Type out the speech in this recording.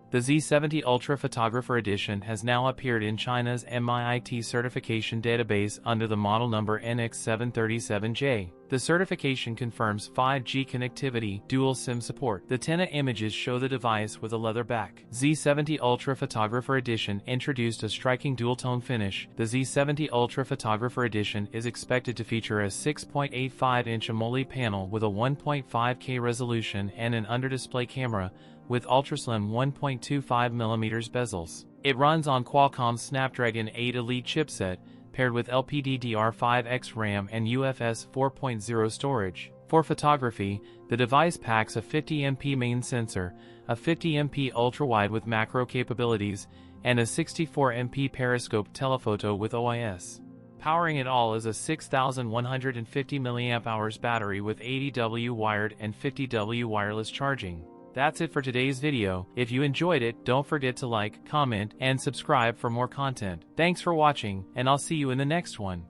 The Z70 Ultra Photographer Edition has now appeared in China's MIIT certification database under the model number NX737J. The certification confirms 5G connectivity, dual SIM support. The TENA images show the device with a leather back. Z70 Ultra Photographer Edition introduced a striking dual-tone finish. The Z70 Ultra Photographer Edition is expected to feature a 6.85-inch AMOLED panel with a 1.5K resolution and an under-display camera with ultra-slim 1.25mm bezels. It runs on Qualcomm's Snapdragon 8 Elite chipset, paired with LPDDR5X RAM and UFS 4.0 storage. For photography, the device packs a 50MP main sensor, a 50MP ultra-wide with macro capabilities, and a 64MP periscope telephoto with OIS. Powering it all is a 6150 mAh battery with 80W wired and 50W wireless charging. That's it for today's video. If you enjoyed it, don't forget to like, comment, and subscribe for more content. Thanks for watching, and I'll see you in the next one.